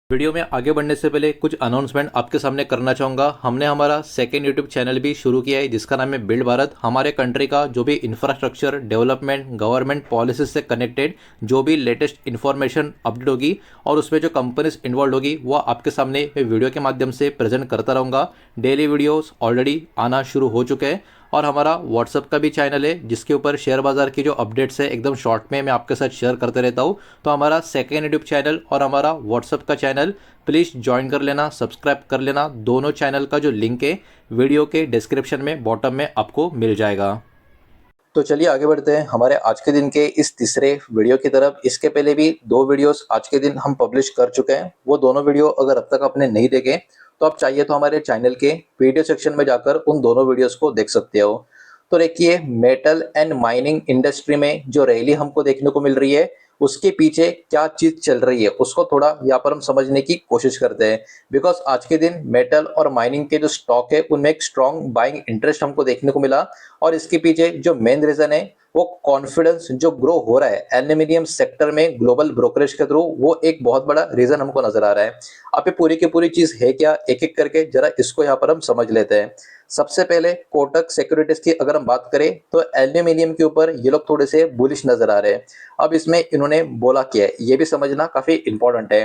Video में आगे बढ़ने से पहले कुछ अनाउंसमेंट आपके सामने करना चाहूँगा। हमने हमारा सेकेंड यूट्यूब चैनल भी शुरू किया है जिसका नाम है बिल्ड भारत। हमारे कंट्री का जो भी इंफ्रास्ट्रक्चर डेवलपमेंट गवर्नमेंट पॉलिसीज से कनेक्टेड जो भी लेटेस्ट इन्फॉर्मेशन अपडेट होगी और उसमें जो कंपनीज इन्वॉल्व होगी वो आपके सामने मैं वीडियो के माध्यम से प्रेजेंट करता रहूँगा। डेली वीडियोज़ ऑलरेडी आना शुरू हो चुके हैं और हमारा व्हाट्सअप का भी चैनल है जिसके ऊपर शेयर बाज़ार की जो अपडेट्स है एकदम शॉर्ट में मैं आपके साथ शेयर करते रहता हूँ। तो हमारा सेकेंड यूट्यूब चैनल और हमारा व्हाट्सअप का चैनल प्लीज़ ज्वाइन कर लेना, सब्सक्राइब कर लेना। दोनों चैनल का जो लिंक है वीडियो के डिस्क्रिप्शन में बॉटम में आपको मिल जाएगा। तो चलिए आगे बढ़ते हैं हमारे आज के दिन के इस तीसरे वीडियो की तरफ। इसके पहले भी दो वीडियोस आज के दिन हम पब्लिश कर चुके हैं। वो दोनों वीडियो अगर अब तक आपने नहीं देखे तो आप चाहिए तो हमारे चैनल के वीडियो सेक्शन में जाकर उन दोनों वीडियोस को देख सकते हो। तो देखिए, मेटल एंड माइनिंग इंडस्ट्री में जो रैली हमको देखने को मिल रही है उसके पीछे क्या चीज चल रही है उसको थोड़ा यहाँ पर हम समझने की कोशिश करते हैं। बिकॉज आज के दिन मेटल और माइनिंग के जो स्टॉक है उनमें एक स्ट्रॉन्ग बाइंग इंटरेस्ट हमको देखने को मिला और इसके पीछे जो मेन रीजन है वो कॉन्फिडेंस जो ग्रो हो रहा है एल्यूमिनियम सेक्टर में ग्लोबल ब्रोकरेज के थ्रू, वो एक बहुत बड़ा रीजन हमको नजर आ रहा है। अब ये पूरी की पूरी चीज है क्या, एक एक करके जरा इसको यहाँ पर हम समझ लेते हैं। सबसे पहले कोटक सिक्योरिटीज की अगर हम बात करें तो एल्यूमिनियम के ऊपर ये लोग थोड़े से बुलिश नजर आ रहे हैं। अब इसमें इन्होंने बोला क्या है ये भी समझना काफी इंपॉर्टेंट है।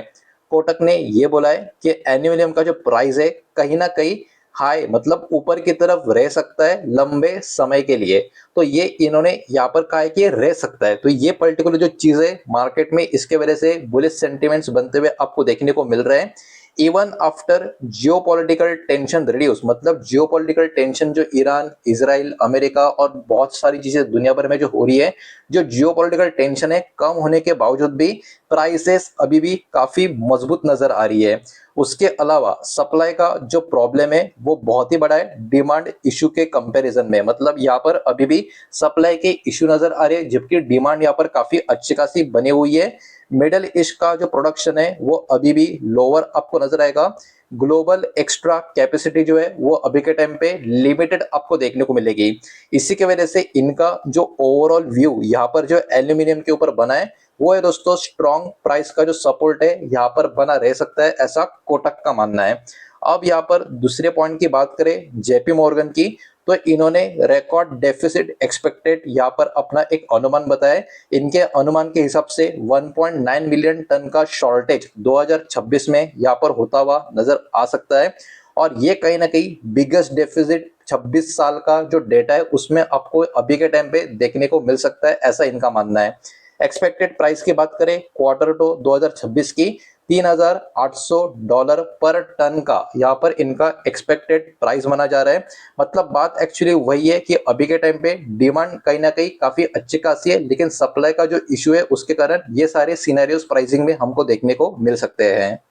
कोटक ने ये बोला है कि एल्यूमिनियम का जो प्राइस है कहीं ना कहीं हाई मतलब ऊपर की तरफ रह सकता है लंबे समय के लिए। तो ये इन्होंने यहाँ पर कहा है कि ये रह सकता है। तो ये पर्टिकुलर जो चीज है मार्केट में इसके वजह से बुलिश सेंटिमेंट्स बनते हुए आपको देखने को मिल रहे हैं। Even after geopolitical tension reduce, मतलब जियोपॉलिटिकल टेंशन जो ईरान इजराइल अमेरिका और बहुत सारी चीजें दुनिया भर में जो हो रही है, जो जियोपॉलिटिकल टेंशन है कम होने के बावजूद भी प्राइसेस अभी भी काफी मजबूत नजर आ रही है। उसके अलावा सप्लाई का जो प्रॉब्लम है वो बहुत ही बड़ा है डिमांड इशू के कंपैरिजन में। मतलब यहाँ पर अभी भी सप्लाई के इशू नजर आ रहे हैं जबकि डिमांड यहाँ पर काफी अच्छी खासी बनी हुई है। मिडल ईस्ट का जो प्रोडक्शन है वो अभी भी लोअर आपको नजर आएगा। ग्लोबल एक्स्ट्रा कैपेसिटी जो है वो अभी के टाइम पे लिमिटेड आपको देखने को मिलेगी। इसी की वजह से इनका जो ओवरऑल व्यू यहाँ पर जो एल्यूमिनियम के ऊपर बना है वो है दोस्तों स्ट्रॉन्ग प्राइस का जो सपोर्ट है यहाँ पर बना रह सकता है, ऐसा कोटक का मानना है। अब यहाँ पर दूसरे पॉइंट की बात करें जेपी मॉर्गन की, तो इन्होंने रिकॉर्ड डेफिसिट एक्सपेक्टेड यहाँ पर अपना एक अनुमान बताया। इनके अनुमान के हिसाब से 1.9 मिलियन टन का शॉर्टेज 2026 में यहाँ पर होता हुआ नजर आ सकता है। और ये कहीं ना कहीं बिगेस्ट डेफिसिट 26 साल का जो डेटा है उसमें आपको अभी के टाइम पे देखने को मिल सकता है, ऐसा इनका मानना है। एक्सपेक्टेड प्राइस की बात करें क्वार्टर टू 2026 की, $3,800 पर टन का यहाँ पर इनका एक्सपेक्टेड प्राइस माना जा रहा है। मतलब बात एक्चुअली वही है कि अभी के टाइम पे डिमांड कहीं ना कहीं काफी अच्छी खासी है लेकिन सप्लाई का जो इशू है उसके कारण ये सारे सिनेरियोस प्राइसिंग में हमको देखने को मिल सकते हैं।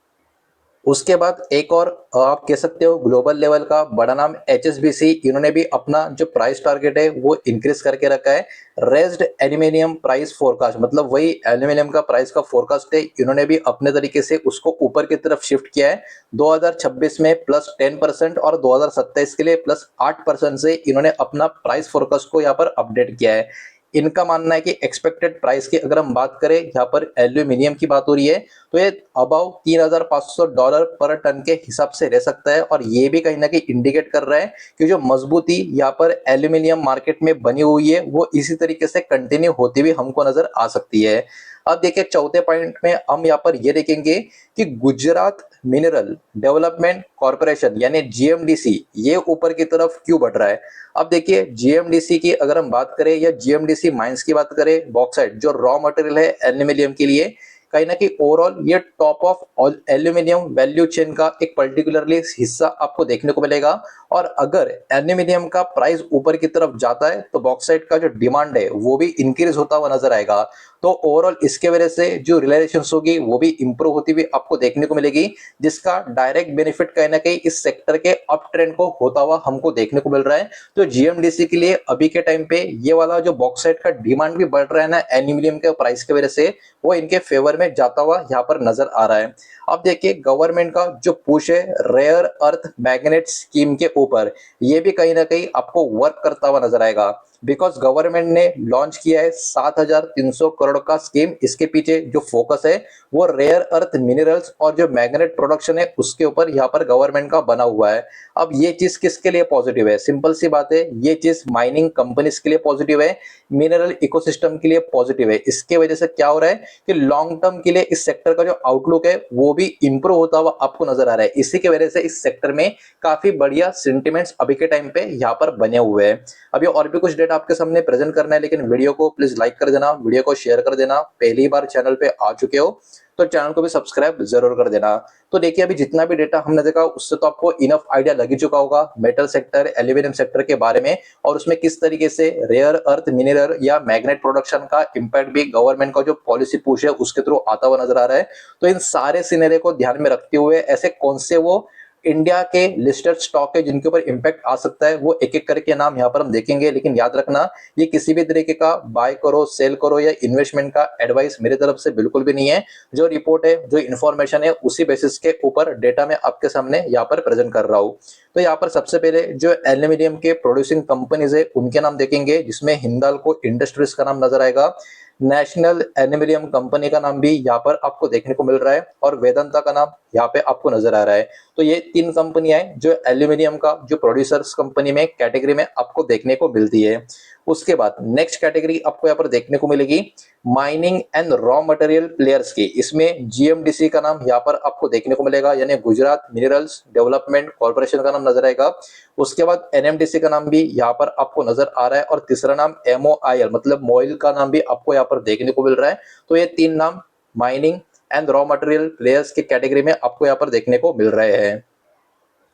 उसके बाद एक और आप कह सकते हो ग्लोबल लेवल का बड़ा नाम एचएसबीसी, इन्होंने भी अपना जो प्राइस टारगेट है वो इंक्रीज करके रखा है। रेज्ड एल्यूमिनियम प्राइस फोरकास्ट, मतलब वही एल्यूमिनियम का प्राइस का फोरकास्ट है, इन्होंने भी अपने तरीके से उसको ऊपर की तरफ शिफ्ट किया है। 2026 में +10% और 2027 के लिए +8% से इन्होंने अपना प्राइस फोरकास्ट को यहाँ पर अपडेट किया है। इनका मानना है कि एक्सपेक्टेड प्राइस की अगर हम बात करें यहाँ पर एल्यूमिनियम की बात हो रही है तो ये अबाउ $3,500 पर टन के हिसाब से रह सकता है। और ये भी कहीं ना कहीं इंडिकेट कर रहा है कि जो मजबूती यहाँ पर एल्यूमिनियम मार्केट में बनी हुई है वो इसी तरीके से कंटिन्यू होती हुई हमको नजर आ सकती है। अब देखिए चौथे पॉइंट में हम यहाँ पर ये देखेंगे कि गुजरात मिनरल डेवलपमेंट कॉर्पोरेशन यानी जीएमडीसी ये ऊपर की तरफ क्यों बढ़ रहा है। अब देखिए जीएमडीसी की अगर हम बात करें या जीएमडीसी माइंस की बात करें, बॉक्साइट जो रॉ मटेरियल है एल्यूमिनियम के लिए, कहीं ना कहीं ओवरऑल ये top of aluminium value chain का एक पर्टिकुलरली हिस्सा आपको देखने को मिलेगा। और अगर एल्यूमिनियम का प्राइस ऊपर की तरफ जाता है तो बॉक्साइट का जो डिमांड है वो भी इंक्रीज होता हुआ नजर आएगा। तो ओवरऑल इसके वजह से जो रियलाइजेशन होगी वो भी इंप्रूव होती हुई आपको देखने को मिलेगी, जिसका डायरेक्ट बेनिफिट कहीं ना कहीं इस सेक्टर के अप ट्रेंड को होता हुआ हमको देखने को मिल रहा है। तो जीएमडीसी के लिए अभी के टाइम पे ये वाला जो बॉक्साइट का डिमांड भी बढ़ रहा है ना एल्यूमिनियम के प्राइस की वजह से, वो इनके फेवर में जाता हुआ यहाँ पर नजर आ रहा है। अब देखिए गवर्नमेंट का जो पुश है रेयर अर्थ मैग्नेट स्कीम के ऊपर, ये भी कहीं ना कहीं आपको वर्क करता हुआ नजर आएगा। बिकॉज गवर्नमेंट ने लॉन्च किया है 7,300 करोड़ का स्कीम। इसके पीछे जो फोकस है वो रेयर अर्थ मिनरल्स और जो मैग्नेट प्रोडक्शन है उसके ऊपर यहाँ पर गवर्नमेंट का बना हुआ है। अब ये चीज किसके लिए पॉजिटिव है? सिंपल सी बात है, ये चीज माइनिंग कंपनीज के लिए पॉजिटिव है, मिनरल इकोसिस्टम के लिए पॉजिटिव है। इसके वजह से क्या हो रहा है कि लॉन्ग टर्म के लिए इस सेक्टर का जो आउटलुक है वो भी इंप्रूव होता हुआ आपको नजर आ रहा है। इसी की वजह से इस सेक्टर में काफी बढ़िया सेंटिमेंट्स अभी के टाइम पे यहाँ पर बने हुए हैं। अभी और भी कुछ डेटा आपके सामने प्रेजेंट करना है, लेकिन वीडियो को प्लीज लाइक कर देना, वीडियो को शेयर कर देना। पहली बार चैनल पे आ चुके हो तो चैनल को भी सब्सक्राइब जरूर कर देना। तो देखिए, अभी जितना भी डेटा हमने देखा उससे तो आपको इनफ आइडिया लग ही चुका होगा मेटल सेक्टर, एल्यूमिनियम सेक्टर के बारे में, और उसमें किस तरीके से रेयर अर्थ मिनरल या मैग्नेट प्रोडक्शन का इंपैक्ट भी गवर्नमेंट का जो पॉलिसी पुश है उसके थ्रू आता हुआ नजर आ रहा है। तो इन सारे सिनेरियो को ध्यान में रखते हुए ऐसे कौन से वो इंडिया के लिस्टेड स्टॉक है जिनके ऊपर इंपैक्ट आ सकता है, वो एक एक करके नाम यहाँ पर हम देखेंगे। लेकिन याद रखना, ये किसी भी तरीके का बाय करो, सेल करो या इन्वेस्टमेंट का एडवाइस मेरी तरफ से बिल्कुल भी नहीं है। जो रिपोर्ट है, जो इन्फॉर्मेशन है, उसी बेसिस के ऊपर डेटा मैं आपके सामने यहाँ पर प्रेजेंट कर रहा हूँ। तो यहाँ पर सबसे पहले जो एल्यूमिनियम के प्रोड्यूसिंग कंपनीज है उनके नाम देखेंगे, जिसमें हिंदाल्को इंडस्ट्रीज का नाम नजर आएगा, नेशनल एल्यूमिनियम कंपनी का नाम भी यहाँ पर आपको देखने को मिल रहा है, और वेदांता का नाम यहाँ पे आपको नजर आ रहा है। तो ये तीन कंपनियां हैं जो एल्यूमिनियम का जो प्रोड्यूसर्स कंपनी में कैटेगरी में आपको देखने को मिलती है। उसके बाद नेक्स्ट कैटेगरी आपको यहाँ पर देखने को मिलेगी mining and raw material players की। इसमें जीएमडीसी का नाम यहाँ पर आपको देखने को मिलेगा, यानी गुजरात मिनरल्स डेवलपमेंट कॉर्पोरेशन का नाम नजर आएगा। उसके बाद एनएमडीसी का नाम भी यहाँ पर आपको नजर आ रहा है, और तीसरा नाम एमओआईएल मतलब मोइल का नाम भी आपको यहाँ पर देखने को मिल रहा है। तो ये तीन नाम mining and raw material players की कैटेगरी में आपको यहाँ पर देखने को मिल रहे हैं।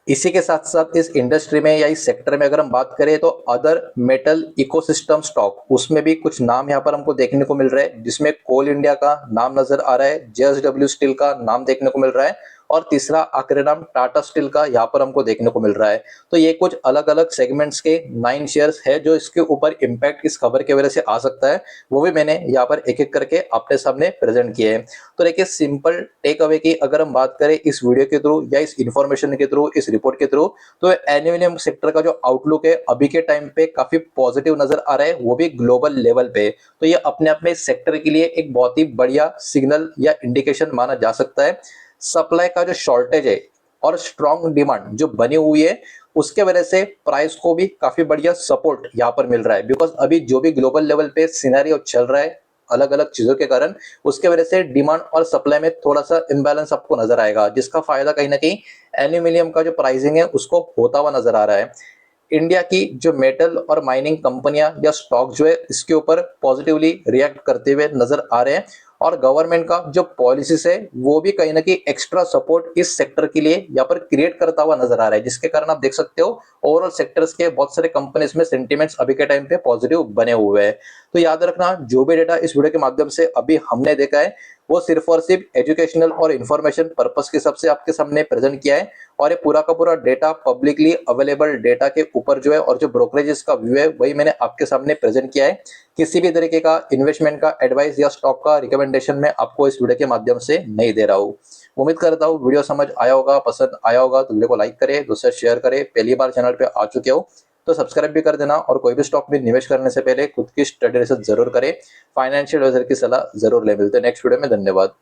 इसी के साथ साथ इस इंडस्ट्री में या इस सेक्टर में अगर हम बात करें तो अदर मेटल इकोसिस्टम स्टॉक, उसमें भी कुछ नाम यहाँ पर हमको देखने को मिल रहा है, जिसमें कोल इंडिया का नाम नजर आ रहा है, जेएसडब्ल्यू स्टील का नाम देखने को मिल रहा है, और तीसरा आखिरी नाम टाटा स्टील का यहाँ पर हमको देखने को मिल रहा है। तो ये कुछ अलग अलग सेगमेंट्स के 9 शेयर्स है जो इसके ऊपर इंपैक्ट इस खबर की वजह से आ सकता है, वो भी मैंने यहाँ पर एक एक करके अपने सामने प्रेजेंट किए हैं। तो देखिए, सिंपल टेक अवे की अगर हम बात करें इस वीडियो के थ्रू या इस इंफॉर्मेशन के थ्रू, इस रिपोर्ट के थ्रू, तो एल्यूमिनियम सेक्टर का जो आउटलुक है अभी के टाइम पे काफी पॉजिटिव नजर आ रहा है, वो भी ग्लोबल लेवल पे। तो ये अपने आप में इस सेक्टर के लिए एक बहुत ही बढ़िया सिग्नल या इंडिकेशन माना जा सकता है। सप्लाई का जो शॉर्टेज है और स्ट्रॉन्ग डिमांड जो बनी हुई है, उसके वजह से प्राइस को भी काफी बढ़िया सपोर्ट यहाँ पर मिल रहा है। बिकॉज अभी जो भी ग्लोबल लेवल पे सिनेरियो चल रहा है अलग अलग चीजों के कारण, उसके वजह से डिमांड और सप्लाई में थोड़ा सा इम्बैलेंस आपको नजर आएगा, जिसका फायदा कहीं ना कहीं एल्यूमिनियम का जो प्राइसिंग है उसको होता हुआ नजर आ रहा है। इंडिया की जो मेटल और माइनिंग कंपनियां या स्टॉक जो है इसके ऊपर पॉजिटिवली रिएक्ट करते हुए नजर आ रहे हैं, और गवर्नमेंट का जो पॉलिसीज है वो भी कहीं ना कहीं एक्स्ट्रा सपोर्ट इस सेक्टर के लिए यहाँ पर क्रिएट करता हुआ नजर आ रहा है, जिसके कारण आप देख सकते हो ओवरऑल सेक्टर्स के बहुत सारे कंपनीज में सेंटीमेंट्स अभी के टाइम पे पॉजिटिव बने हुए हैं। तो याद रखना, जो भी डेटा इस वीडियो के माध्यम से अभी हमने देखा है वो सिर्फ और सिर्फ एजुकेशनल और इन्फॉर्मेशन पर्पस के हिसाब से आपके सामने प्रेजेंट किया है, और ये पूरा का पूरा डेटा पब्लिकली अवेलेबल डेटा के ऊपर जो है और जो ब्रोकरेजेस का व्यू है वही मैंने आपके सामने प्रेजेंट किया है। किसी भी तरीके का इन्वेस्टमेंट का एडवाइस या स्टॉक का रिकमेंडेशन मैं आपको इस वीडियो के माध्यम से नहीं दे रहा हूँ। उम्मीद करता हूँ वीडियो समझ आया होगा, पसंद आया होगा तो वीडियो को लाइक करें, दूसरे शेयर करें। पहली बार चैनल पे आ चुके हो तो सब्सक्राइब भी कर देना, और कोई भी स्टॉक में निवेश करने से पहले खुद की स्टडी रिसर्च जरूर करें, फाइनेंशियल एडवाइजर की सलाह जरूर ले। मिलते हैं नेक्स्ट वीडियो में, धन्यवाद।